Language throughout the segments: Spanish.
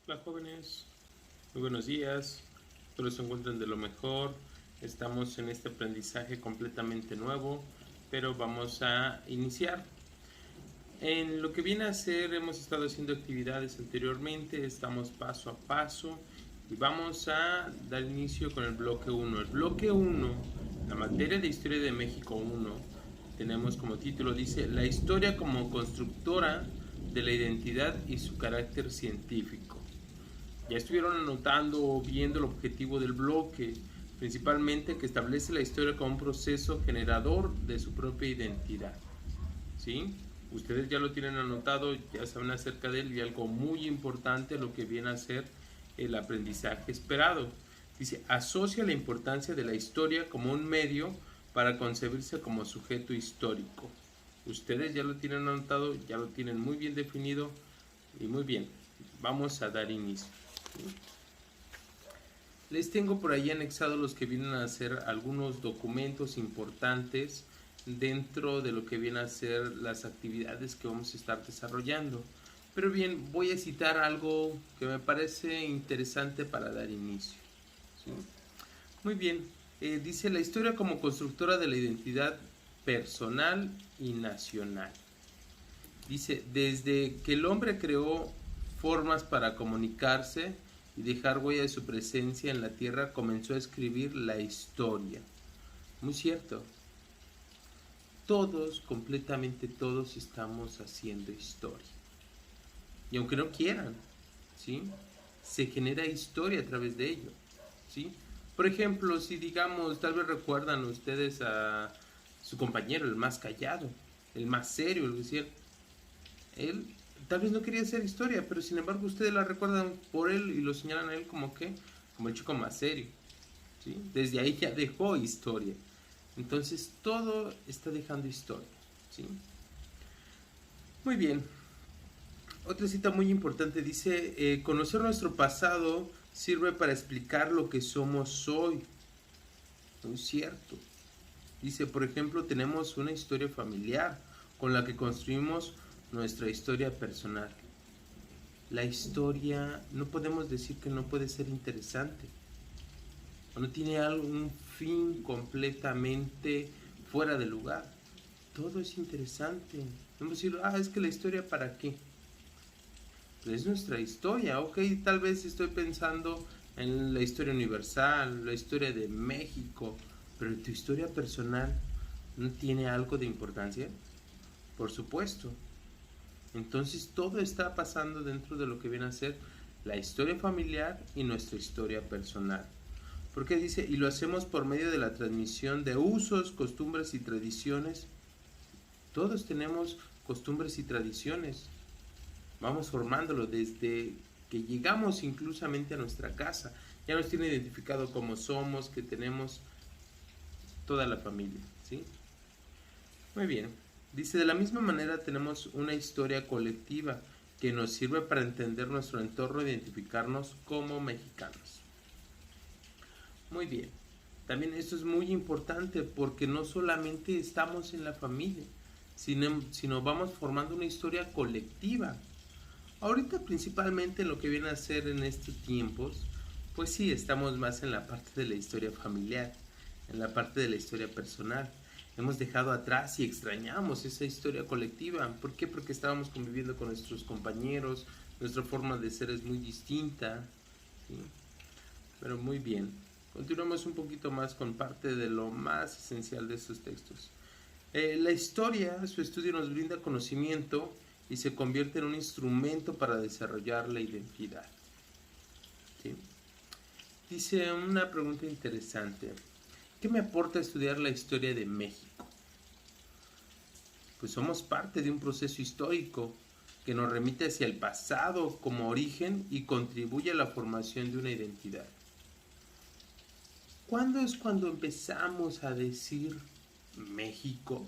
Hola jóvenes, muy buenos días, espero se encuentren de lo mejor. Estamos en este aprendizaje completamente nuevo, pero vamos a iniciar. En lo que viene a ser, hemos estado haciendo actividades anteriormente, estamos paso a paso y vamos a dar inicio con el bloque 1. El bloque 1, la materia de Historia de México 1, tenemos como título, dice, la historia como constructora de la identidad y su carácter científico. Ya estuvieron anotando o viendo el objetivo del bloque, principalmente que establece la historia como un proceso generador de su propia identidad. ¿Sí? Ustedes ya lo tienen anotado, ya saben acerca de él y algo muy importante, lo que viene a ser el aprendizaje esperado. Dice, asocia la importancia de la historia como un medio para concebirse como sujeto histórico. Ustedes ya lo tienen anotado, ya lo tienen muy bien definido y muy bien. Vamos a dar inicio. Les tengo por ahí anexados los que vienen a ser algunos documentos importantes dentro de lo que vienen a ser las actividades que vamos a estar desarrollando. Pero bien, voy a citar algo que me parece interesante para dar inicio. ¿Sí? Muy bien, dice la historia como constructora de la identidad personal y nacional. Dice, desde que el hombre creó formas para comunicarse y dejar huella de su presencia en la tierra, comenzó a escribir la historia. Muy cierto. Todos, completamente todos, estamos haciendo historia. Y aunque no quieran, ¿sí? Se genera historia a través de ello, ¿sí? Por ejemplo, si digamos, tal vez recuerdan ustedes a su compañero, el más callado, el más serio, el que decía, él tal vez no quería hacer historia, pero sin embargo ustedes la recuerdan por él y lo señalan a él como que, como el chico más serio, ¿sí? Desde ahí ya dejó historia. Entonces todo está dejando historia, ¿sí? Muy bien. Otra cita muy importante dice, conocer nuestro pasado sirve para explicar lo que somos hoy. Muy cierto. Dice, por ejemplo, tenemos una historia familiar con la que construimos nuestra historia personal. La historia no podemos decir que no puede ser interesante o no tiene algún fin completamente fuera de lugar. Todo es interesante. No podemos decir, es que la historia para qué. Pues es nuestra historia, ok, tal vez estoy pensando en la historia universal, la historia de México, pero tu historia personal no tiene algo de importancia, por supuesto. Entonces todo está pasando dentro de lo que viene a ser la historia familiar y nuestra historia personal. Porque dice, y lo hacemos por medio de la transmisión de usos, costumbres y tradiciones. Todos tenemos costumbres y tradiciones. Vamos formándolo desde que llegamos inclusamente a nuestra casa. Ya nos tiene identificado como somos, que tenemos toda la familia. ¿Sí? Muy bien. Dice, de la misma manera tenemos una historia colectiva que nos sirve para entender nuestro entorno e identificarnos como mexicanos. Muy bien. También esto es muy importante porque no solamente estamos en la familia, sino vamos formando una historia colectiva. Ahorita principalmente lo que viene a ser en estos tiempos, pues sí, estamos más en la parte de la historia familiar, en la parte de la historia personal. Hemos dejado atrás y extrañamos esa historia colectiva. ¿Por qué? Porque estábamos conviviendo con nuestros compañeros, nuestra forma de ser es muy distinta, ¿sí? Pero muy bien. Continuamos un poquito más con parte de lo más esencial de estos textos. La historia, su estudio nos brinda conocimiento y se convierte en un instrumento para desarrollar la identidad. ¿Sí? Dice una pregunta interesante. ¿Qué me aporta estudiar la historia de México? Pues somos parte de un proceso histórico que nos remite hacia el pasado como origen y contribuye a la formación de una identidad. ¿Cuándo es cuando empezamos a decir México?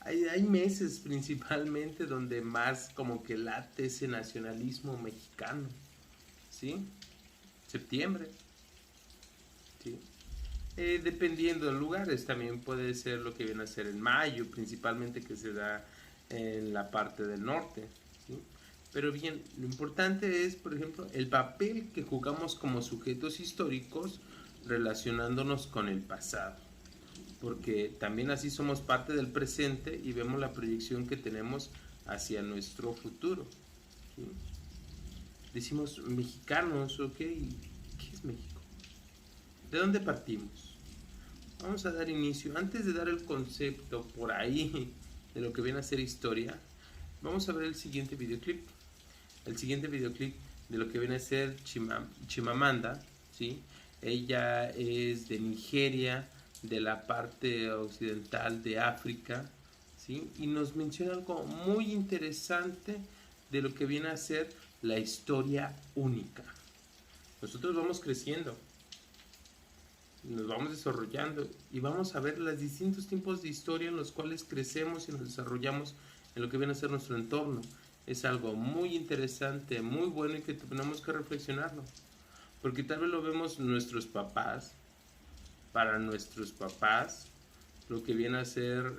Hay meses principalmente donde más como que late ese nacionalismo mexicano, ¿sí? Septiembre, ¿sí? Dependiendo de lugares, también puede ser lo que viene a ser en mayo, principalmente que se da en la parte del norte, ¿sí? Pero bien, lo importante es, por ejemplo, el papel que jugamos como sujetos históricos relacionándonos con el pasado. Porque también así somos parte del presente y vemos la proyección que tenemos hacia nuestro futuro. ¿Sí? Decimos mexicanos, ¿ok? ¿Qué es México? ¿De dónde partimos? Vamos a dar inicio. Antes de dar el concepto por ahí de lo que viene a ser historia, vamos a ver el siguiente videoclip. El siguiente videoclip de lo que viene a ser Chimamanda, ¿sí? Ella es de Nigeria, de la parte occidental de África, ¿sí? Y nos menciona algo muy interesante de lo que viene a ser la historia única. Nosotros vamos creciendo, nos vamos desarrollando y vamos a ver los distintos tipos de historia en los cuales crecemos y nos desarrollamos en lo que viene a ser nuestro entorno. Es algo muy interesante, muy bueno y que tenemos que reflexionarlo. Porque tal vez lo vemos nuestros papás, para nuestros papás, lo que viene a ser,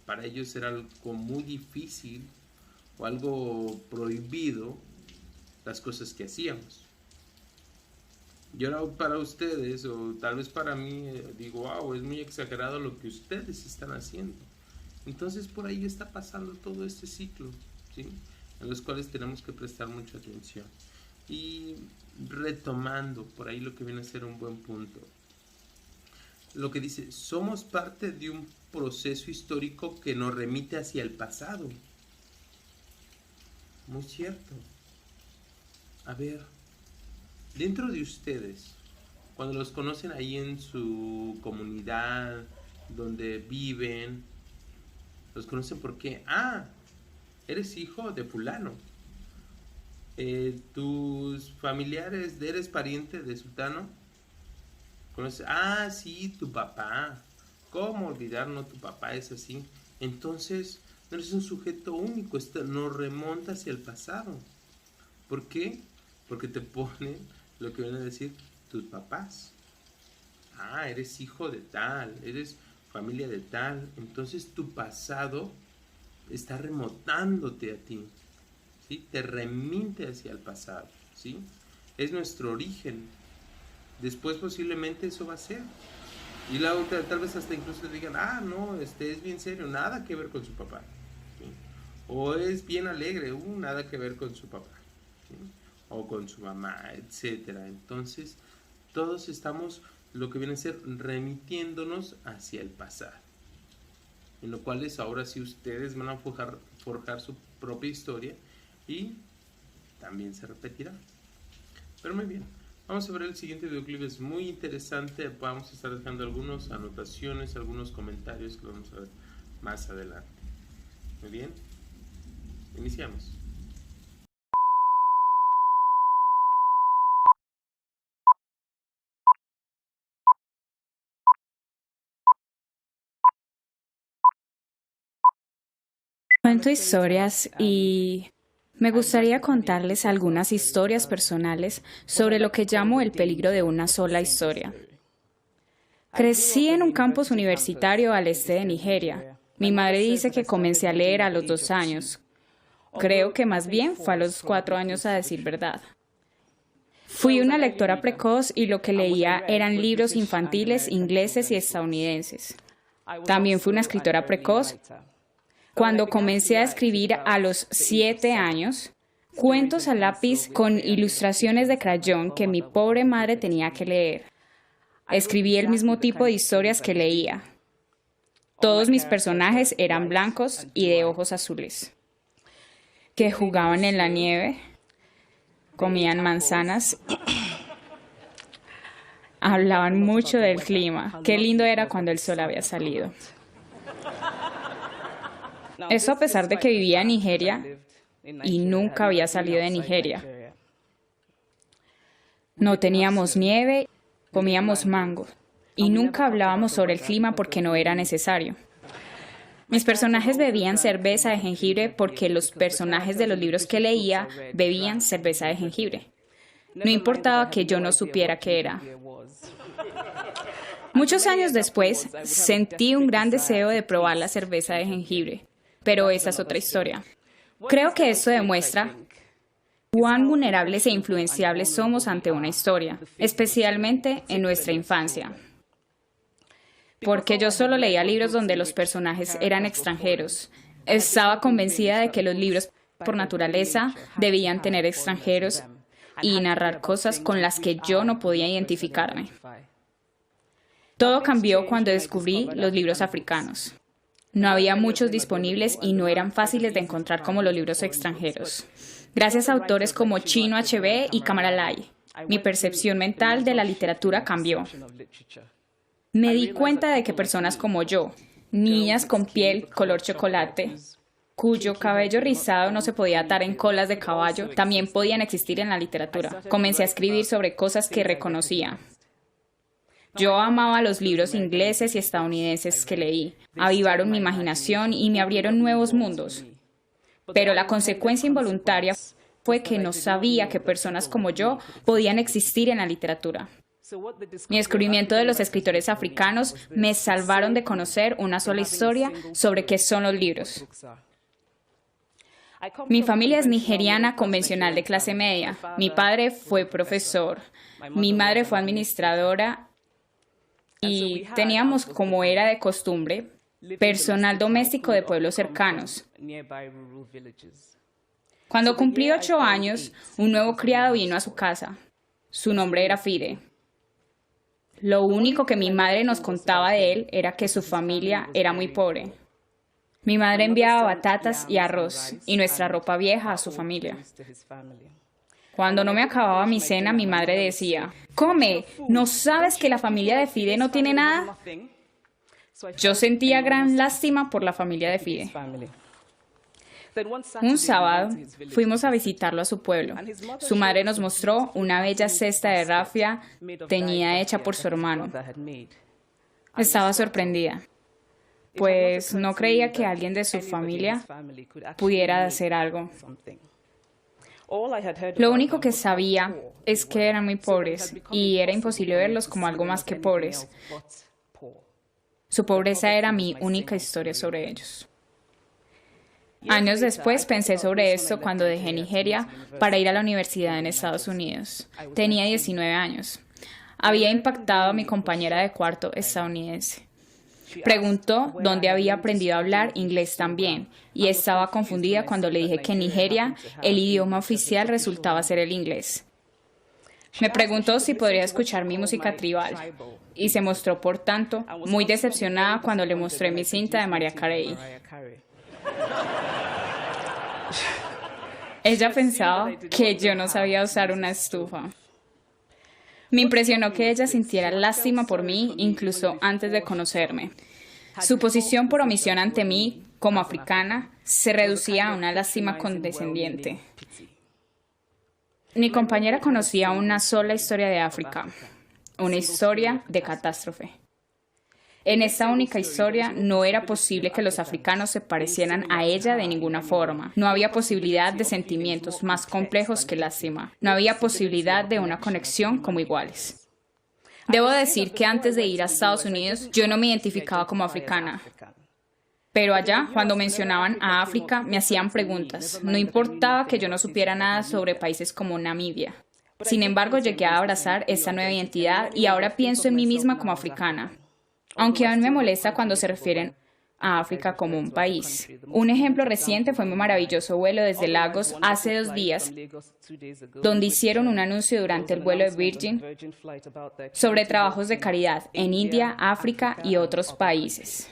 para ellos era algo muy difícil o algo prohibido, las cosas que hacíamos. Y ahora para ustedes, o tal vez para mí, digo, wow, es muy exagerado lo que ustedes están haciendo. Entonces por ahí está pasando todo este ciclo, ¿sí? En los cuales tenemos que prestar mucha atención. Y retomando por ahí lo que viene a ser un buen punto. Lo que dice, somos parte de un proceso histórico que nos remite hacia el pasado. Muy cierto. A ver, dentro de ustedes, cuando los conocen ahí en su comunidad, donde viven, los conocen porque, eres hijo de fulano. Tus familiares, eres pariente de sultano. ¿Conoces? Sí, tu papá. ¿Cómo olvidar? No, tu papá es así. Entonces, no eres un sujeto único, nos remonta hacia el pasado. ¿Por qué? Porque te ponen lo que viene a decir tus papás. Eres hijo de tal, eres familia de tal. Entonces tu pasado está remontándote a ti, ¿sí? Te remite hacia el pasado, ¿sí? Es nuestro origen. Después posiblemente eso va a ser. Y la otra, tal vez hasta incluso digan, no, es bien serio, nada que ver con su papá, ¿sí? O es bien alegre, nada que ver con su papá, ¿sí? O con su mamá, etcétera. Entonces, todos estamos, lo que viene a ser, remitiéndonos hacia el pasado. En lo cual es ahora sí ustedes van a forjar su propia historia y también se repetirá. Pero muy bien, vamos a ver el siguiente videoclip, es muy interesante. Vamos a estar dejando algunas anotaciones, algunos comentarios que vamos a ver más adelante. Muy bien, iniciamos. Cuento historias y me gustaría contarles algunas historias personales sobre lo que llamo el peligro de una sola historia. Crecí en un campus universitario al este de Nigeria. Mi madre dice que comencé a leer a los 2 años. Creo que más bien fue a los 4 años, a decir verdad. Fui una lectora precoz y lo que leía eran libros infantiles ingleses y estadounidenses. También fui una escritora precoz. Cuando comencé a escribir a los 7 años, cuentos a lápiz con ilustraciones de crayón que mi pobre madre tenía que leer. Escribí el mismo tipo de historias que leía. Todos mis personajes eran blancos y de ojos azules, que jugaban en la nieve, comían manzanas, hablaban mucho del clima. Qué lindo era cuando el sol había salido. Eso a pesar de que vivía en Nigeria y nunca había salido de Nigeria. No teníamos nieve, comíamos mango y nunca hablábamos sobre el clima porque no era necesario. Mis personajes bebían cerveza de jengibre porque los personajes de los libros que leía bebían cerveza de jengibre. No importaba que yo no supiera qué era. Muchos años después, sentí un gran deseo de probar la cerveza de jengibre. Pero esa es otra historia. Creo que esto demuestra cuán vulnerables e influenciables somos ante una historia, especialmente en nuestra infancia. Porque yo solo leía libros donde los personajes eran extranjeros. Estaba convencida de que los libros, por naturaleza, debían tener extranjeros y narrar cosas con las que yo no podía identificarme. Todo cambió cuando descubrí los libros africanos. No había muchos disponibles y no eran fáciles de encontrar como los libros extranjeros. Gracias a autores como Chinua Achebe y Kamala Lai, mi percepción mental de la literatura cambió. Me di cuenta de que personas como yo, niñas con piel color chocolate, cuyo cabello rizado no se podía atar en colas de caballo, también podían existir en la literatura. Comencé a escribir sobre cosas que reconocía. Yo amaba los libros ingleses y estadounidenses que leí. Avivaron mi imaginación y me abrieron nuevos mundos. Pero la consecuencia involuntaria fue que no sabía que personas como yo podían existir en la literatura. Mi descubrimiento de los escritores africanos me salvaron de conocer una sola historia sobre qué son los libros. Mi familia es nigeriana convencional de clase media. Mi padre fue profesor, mi madre fue administradora y teníamos, como era de costumbre, personal doméstico de pueblos cercanos. Cuando cumplí 8 años, un nuevo criado vino a su casa. Su nombre era Fide. Lo único que mi madre nos contaba de él era que su familia era muy pobre. Mi madre enviaba batatas y arroz y nuestra ropa vieja a su familia. Cuando no me acababa mi cena, mi madre decía, «¡Come! ¿No sabes que la familia de Fide no tiene nada?» Yo sentía gran lástima por la familia de Fide. Un sábado fuimos a visitarlo a su pueblo. Su madre nos mostró una bella cesta de rafia teñida hecha por su hermano. Estaba sorprendida, pues no creía que alguien de su familia pudiera hacer algo. Lo único que sabía es que eran muy pobres y era imposible verlos como algo más que pobres. Su pobreza era mi única historia sobre ellos. Años después pensé sobre esto cuando dejé Nigeria para ir a la universidad en Estados Unidos. Tenía 19 años. Había impactado a mi compañera de cuarto estadounidense. Preguntó dónde había aprendido a hablar inglés también y estaba confundida cuando le dije que en Nigeria el idioma oficial resultaba ser el inglés. Me preguntó si podría escuchar mi música tribal y se mostró, por tanto, muy decepcionada cuando le mostré mi cinta de Mariah Carey. Ella pensaba que yo no sabía usar una estufa. Me impresionó que ella sintiera lástima por mí incluso antes de conocerme. Su posición por omisión ante mí, como africana, se reducía a una lástima condescendiente. Mi compañera conocía una sola historia de África, una historia de catástrofe. En esta única historia no era posible que los africanos se parecieran a ella de ninguna forma. No había posibilidad de sentimientos más complejos que lástima. No había posibilidad de una conexión como iguales. Debo decir que antes de ir a Estados Unidos, yo no me identificaba como africana. Pero allá, cuando mencionaban a África, me hacían preguntas. No importaba que yo no supiera nada sobre países como Namibia. Sin embargo, llegué a abrazar esta nueva identidad y ahora pienso en mí misma como africana. Aunque aún me molesta cuando se refieren a África como un país. Un ejemplo reciente fue mi maravilloso vuelo desde Lagos hace 2 días, donde hicieron un anuncio durante el vuelo de Virgin sobre trabajos de caridad en India, África y otros países.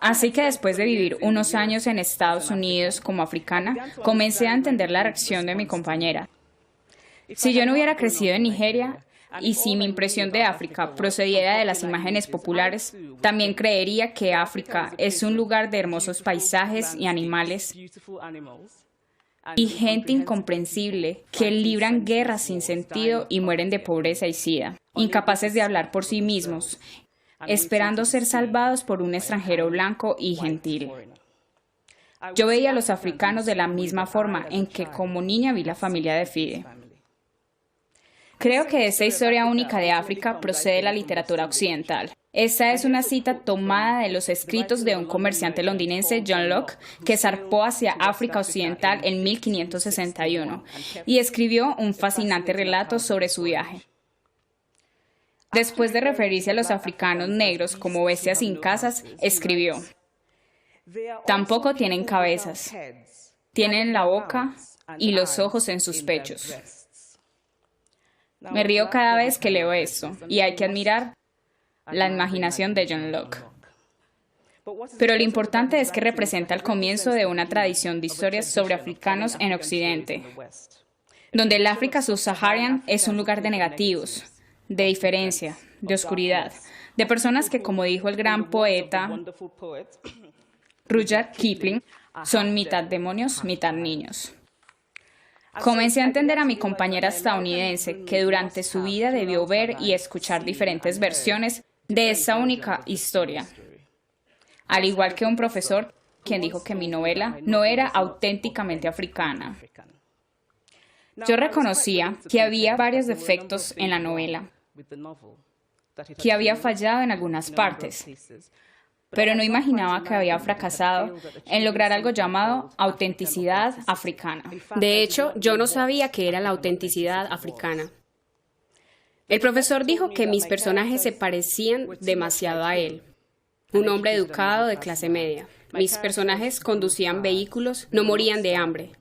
Así que después de vivir unos años en Estados Unidos como africana, comencé a entender la reacción de mi compañera. Si yo no hubiera crecido en Nigeria, y si mi impresión de África procediera de las imágenes populares, también creería que África es un lugar de hermosos paisajes y animales y gente incomprensible que libran guerras sin sentido y mueren de pobreza y sida, incapaces de hablar por sí mismos, esperando ser salvados por un extranjero blanco y gentil. Yo veía a los africanos de la misma forma en que como niña vi la familia de Fide. Creo que esta historia única de África procede de la literatura occidental. Esta es una cita tomada de los escritos de un comerciante londinense, John Locke, que zarpó hacia África Occidental en 1561 y escribió un fascinante relato sobre su viaje. Después de referirse a los africanos negros como bestias sin casas, escribió: tampoco tienen cabezas, tienen la boca y los ojos en sus pechos. Me río cada vez que leo esto, y hay que admirar la imaginación de John Locke. Pero lo importante es que representa el comienzo de una tradición de historias sobre africanos en Occidente, donde el África subsahariana es un lugar de negativos, de diferencia, de oscuridad, de personas que, como dijo el gran poeta Rudyard Kipling, son mitad demonios, mitad niños. Comencé a entender a mi compañera estadounidense que durante su vida debió ver y escuchar diferentes versiones de esa única historia, al igual que un profesor quien dijo que mi novela no era auténticamente africana. Yo reconocía que había varios defectos en la novela, que había fallado en algunas partes, pero no imaginaba que había fracasado en lograr algo llamado autenticidad africana. De hecho, yo no sabía qué era la autenticidad africana. El profesor dijo que mis personajes se parecían demasiado a él, un hombre educado de clase media. Mis personajes conducían vehículos, no morían de hambre.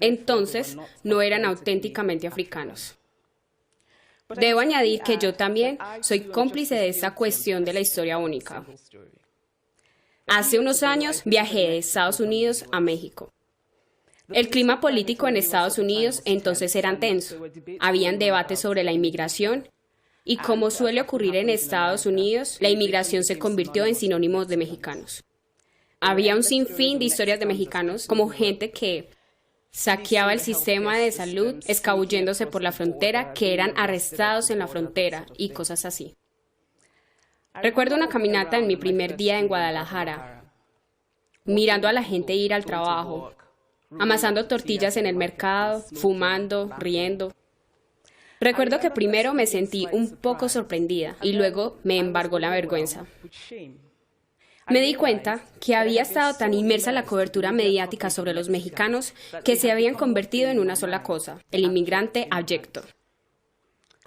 Entonces, no eran auténticamente africanos. Debo añadir que yo también soy cómplice de esa cuestión de la historia única. Hace unos años viajé de Estados Unidos a México. El clima político en Estados Unidos entonces era tenso. Habían debates sobre la inmigración y, como suele ocurrir en Estados Unidos, la inmigración se convirtió en sinónimo de mexicanos. Había un sinfín de historias de mexicanos, como gente que saqueaba el sistema de salud escabulléndose por la frontera, que eran arrestados en la frontera y cosas así. Recuerdo una caminata en mi primer día en Guadalajara, mirando a la gente ir al trabajo, amasando tortillas en el mercado, fumando, riendo. Recuerdo que primero me sentí un poco sorprendida y luego me embargó la vergüenza. Me di cuenta que había estado tan inmersa en la cobertura mediática sobre los mexicanos que se habían convertido en una sola cosa: el inmigrante abyecto.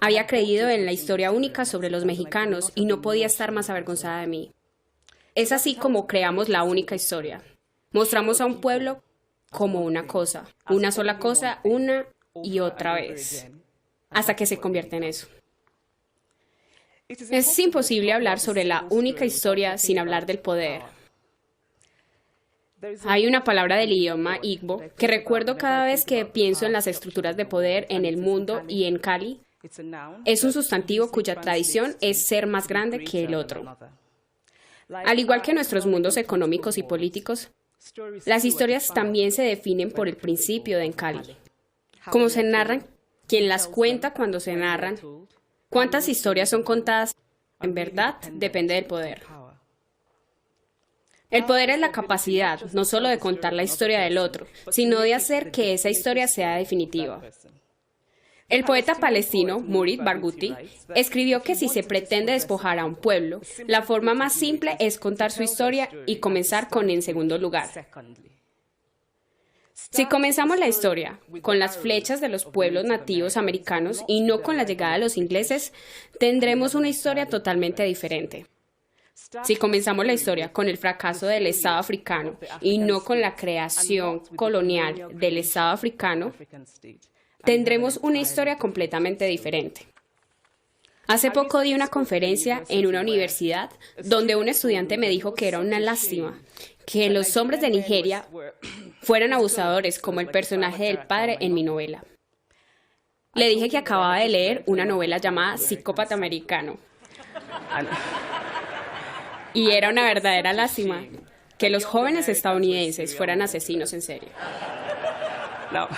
Había creído en la historia única sobre los mexicanos y no podía estar más avergonzada de mí. Es así como creamos la única historia. Mostramos a un pueblo como una cosa, una sola cosa, una y otra vez, hasta que se convierte en eso. Es imposible hablar sobre la única historia sin hablar del poder. Hay una palabra del idioma Igbo que recuerdo cada vez que pienso en las estructuras de poder en el mundo y en Cali. Es un sustantivo cuya tradición es ser más grande que el otro. Al igual que nuestros mundos económicos y políticos, las historias también se definen por el principio de Encali. Cómo se narran, quién las cuenta cuando se narran, cuántas historias son contadas, en verdad depende del poder. El poder es la capacidad, no solo de contar la historia del otro, sino de hacer que esa historia sea definitiva. El poeta palestino Murid Barghouti escribió que si se pretende despojar a un pueblo, la forma más simple es contar su historia y comenzar con "en segundo lugar". Si comenzamos la historia con las flechas de los pueblos nativos americanos y no con la llegada de los ingleses, tendremos una historia totalmente diferente. Si comenzamos la historia con el fracaso del Estado africano y no con la creación colonial del Estado africano, tendremos una historia completamente diferente. Hace poco di una conferencia en una universidad donde un estudiante me dijo que era una lástima que los hombres de Nigeria fueran abusadores como el personaje del padre en mi novela. Le dije que acababa de leer una novela llamada Psicópata Americano. Y era una verdadera lástima que los jóvenes estadounidenses fueran asesinos en serie. No.